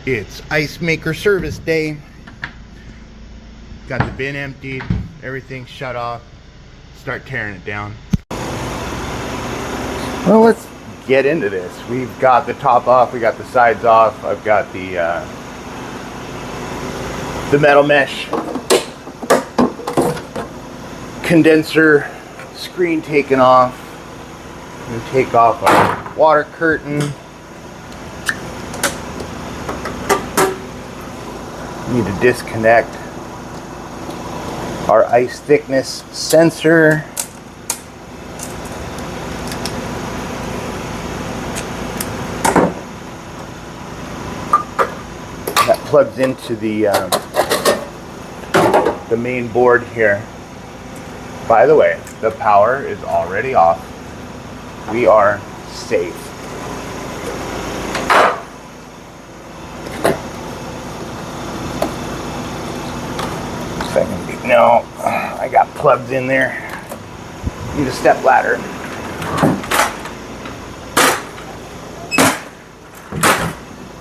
It's ice maker service day. Got the bin emptied, everything shut off. Start tearing it down. Well, let's get into this. We've got the top off, we got the sides off. I've got the metal mesh condenser screen taken off. I'm gonna take off our water curtain. Need to disconnect our ice thickness sensor. That plugs into the main board here. By the way, the power is already off. We are safe. No, I got plugs in there. Need a step ladder.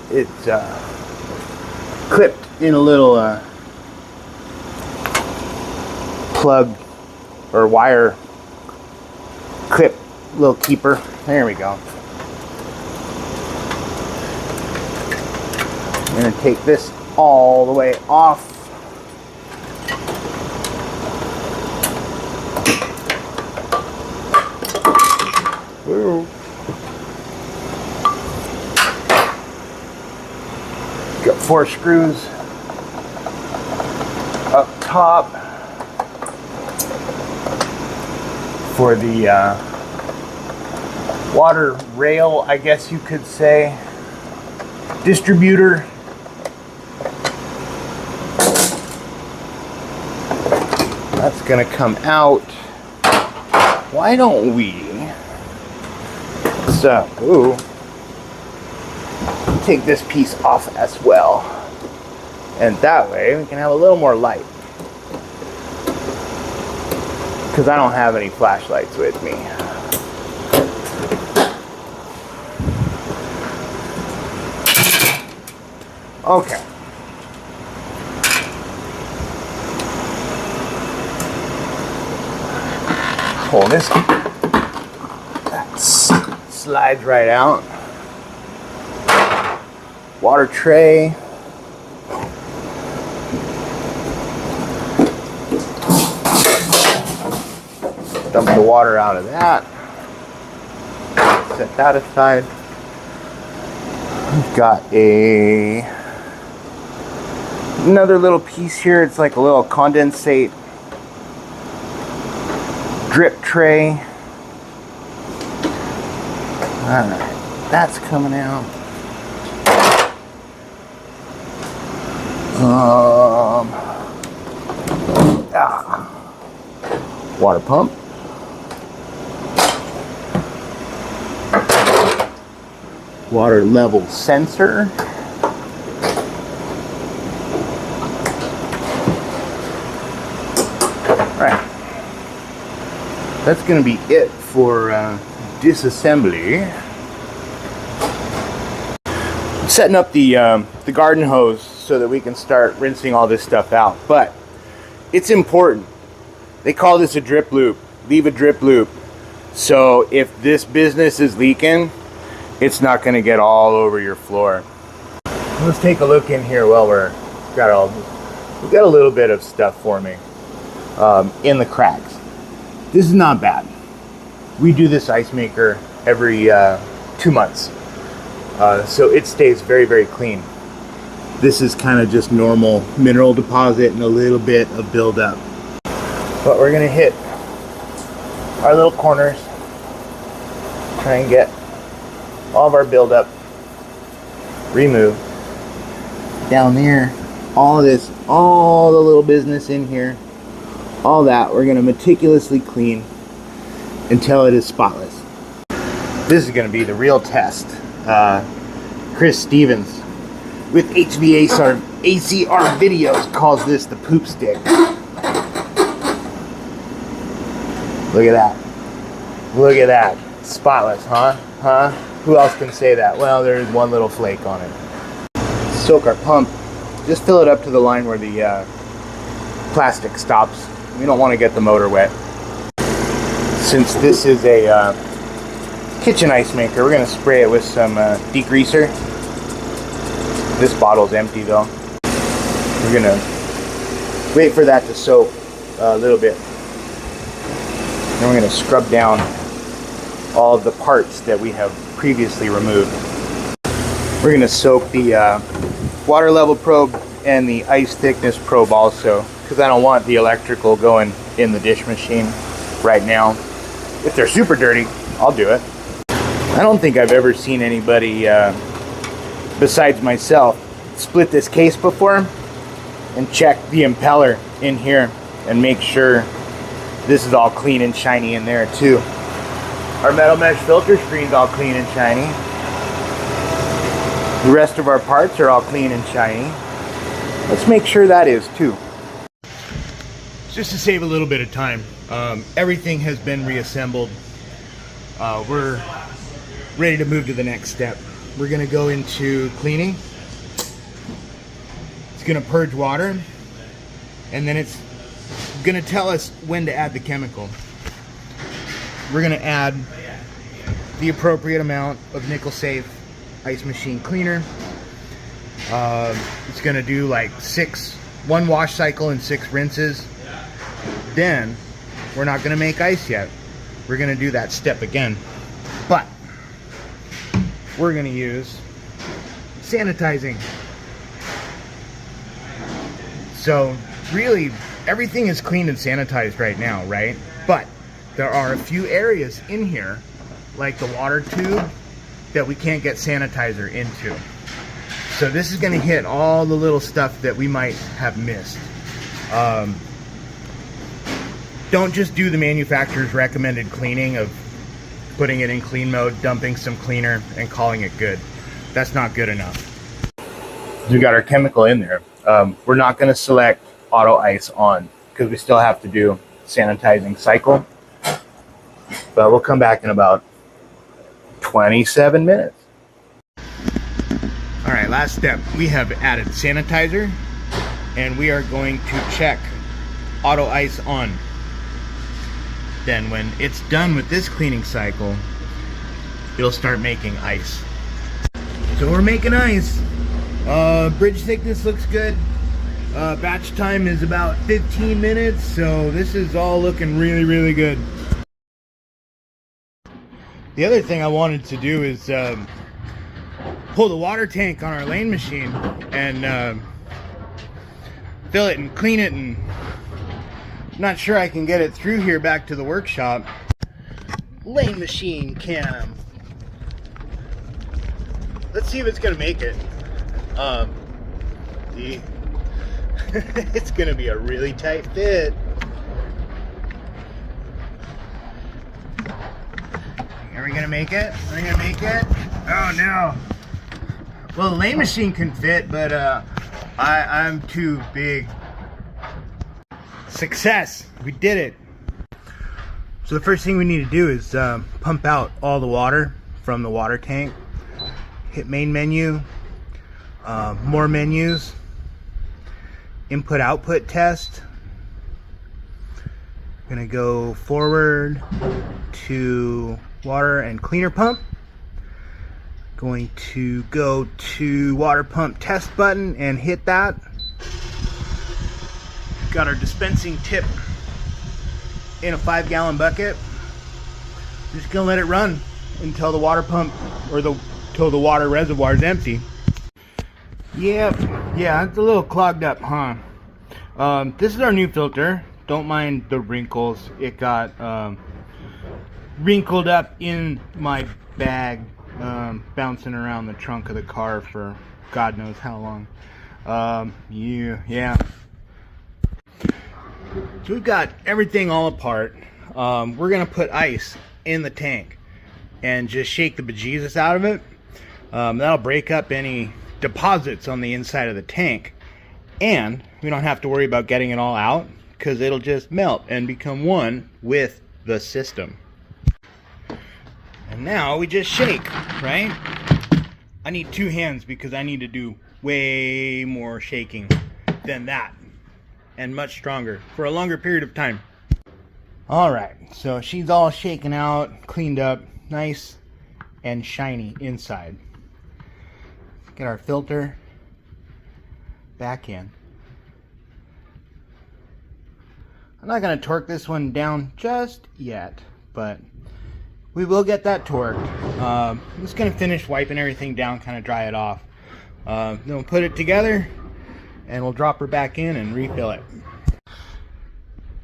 It's clipped in a little plug or wire clip, little keeper. There we go. I'm gonna take this all the way off. Got 4 screws up top for the water rail, I guess you could say, distributor. That's gonna come out. Why don't we take this piece off as well, and that way we can have a little more light, because I don't have any flashlights with me. Okay. Pull this. That slides right out. Water tray. Dump the water out of that. Set that aside. We've got another little piece here. It's like a little condensate drip tray. Alright, that's coming out. Water pump. Water level sensor. Right. That's going to be it for disassembly. I'm setting up the garden hose so that we can start rinsing all this stuff out. But it's important. They call this a drip loop. Leave a drip loop. So if this business is leaking, it's not going to get all over your floor. Let's take a look in here while we've got a little bit of stuff forming in the cracks. This is not bad. We do this ice maker every 2 months. So it stays very, very clean. This is kind of just normal mineral deposit and a little bit of buildup. But we're gonna hit our little corners, try and get all of our buildup removed. Down there, all of this, all the little business in here, all that, we're gonna meticulously clean until it is spotless. This is gonna be the real test. Chris Stevens with HVACR videos calls this the poop stick. Look at that. Look at that. Spotless, huh? Who else can say that? Well, there's one little flake on it. soak our pump. Just fill it up to the line where the plastic stops. We don't want to get the motor wet. Since this is a kitchen ice maker, we're going to spray it with some degreaser. This bottle's empty though. We're going to wait for that to soak a little bit. Then we're going to scrub down all of the parts that we have previously removed. We're going to soak the water level probe and the ice thickness probe also, because I don't want the electrical going in the dish machine right now. If they're super dirty, I'll do it. I don't think I've ever seen anybody besides myself split this case before and check the impeller in here and make sure this is all clean and shiny in there too. Our metal mesh filter screen's all clean and shiny. The rest of our parts are all clean and shiny. Let's make sure that is too. Just to save a little bit of time, everything has been reassembled. We're ready to move to the next step. We're gonna go into cleaning. It's gonna purge water, and then it's gonna tell us when to add the chemical. We're gonna add the appropriate amount of nickel safe ice machine cleaner. It's gonna do like one wash cycle and 6 rinses. Then we're not gonna make ice yet. We're gonna do that step again, but we're gonna use sanitizing. So really everything is cleaned and sanitized right now, right? But there are a few areas in here, like the water tube, that we can't get sanitizer into. So this is gonna hit all the little stuff that we might have missed. Don't just do the manufacturer's recommended cleaning of putting it in clean mode, dumping some cleaner, and calling it good. That's not good enough. We got our chemical in there. We're not gonna select auto ice on because we still have to do sanitizing cycle. But we'll come back in about 27 minutes. All right, last step. We have added sanitizer, and we are going to check auto ice on. Then when it's done with this cleaning cycle, it'll start making ice. So we're making ice. Bridge thickness looks good. Batch time is about 15 minutes, so this is all looking really, really good. The other thing I wanted to do is pull the water tank on our lane machine and fill it and clean it, and I'm not sure I can get it through here back to the workshop. Lane machine cam. Let's see if it's gonna make it. It's gonna be a really tight fit. Are we gonna make it? Are we gonna make it? Oh no. Well, the lane machine can fit, but I'm too big. Success! We did it! So the first thing we need to do is pump out all the water from the water tank. Hit main menu, more menus, input output test. Gonna go forward to water and cleaner pump. Going to go to water pump test button and hit that. Got our dispensing tip in a 5-gallon bucket. Just gonna let it run until the water pump or till the water reservoir is empty. Yep, yeah, it's a little clogged up, huh? This is our new filter. Don't mind the wrinkles. It got wrinkled up in my bag, bouncing around the trunk of the car for God knows how long. Yeah. So we've got everything all apart. We're gonna put ice in the tank and just shake the bejesus out of it. That'll break up any deposits on the inside of the tank, and we don't have to worry about getting it all out because it'll just melt and become one with the system. And now we just shake, right? I need 2 hands because I need to do way more shaking than that, and much stronger for a longer period of time. Alright, so she's all shaken out, cleaned up, nice and shiny inside. Get our filter back in. I'm not going to torque this one down just yet, but we will get that torqued. I'm just going to finish wiping everything down, kind of dry it off. Then we'll put it together and we'll drop her back in and refill it.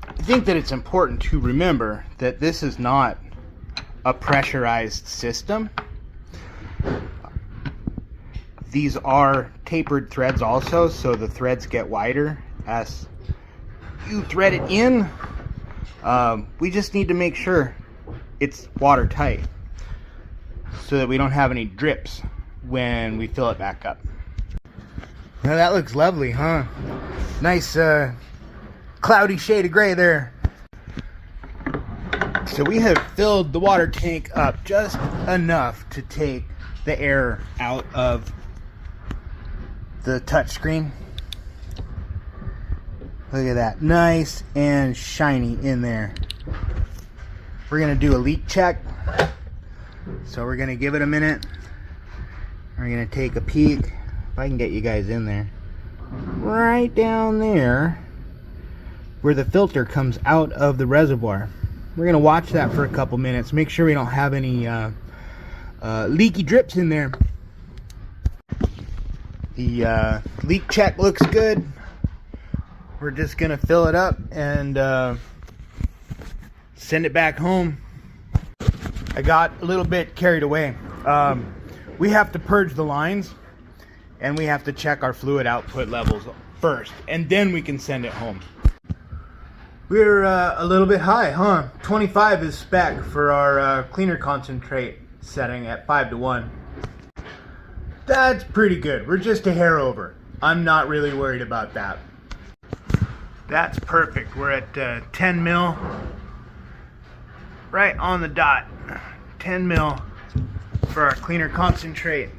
I think that it's important to remember that this is not a pressurized system. These are tapered threads also, so the threads get wider as you thread it in. We just need to make sure it's watertight so that we don't have any drips when we fill it back up. Now that looks lovely, huh? Nice cloudy shade of gray there. So we have filled the water tank up just enough to take the air out of the touchscreen. Look at that, nice and shiny in there. We're gonna do a leak check. So we're gonna give it a minute. We're gonna take a peek. If I can get you guys in there. Right down there where the filter comes out of the reservoir. We're gonna watch that for a couple minutes. Make sure we don't have any leaky drips in there. The leak check looks good. We're just gonna fill it up and send it back home. I got a little bit carried away. We have to purge the lines and we have to check our fluid output levels first, and then we can send it home. We're a little bit high, huh? 25 is spec for our cleaner concentrate setting at 5:1. That's pretty good. We're just a hair over. I'm not really worried about that. That's perfect. We're at 10 mil. Right on the dot. 10 mil for our cleaner concentrate.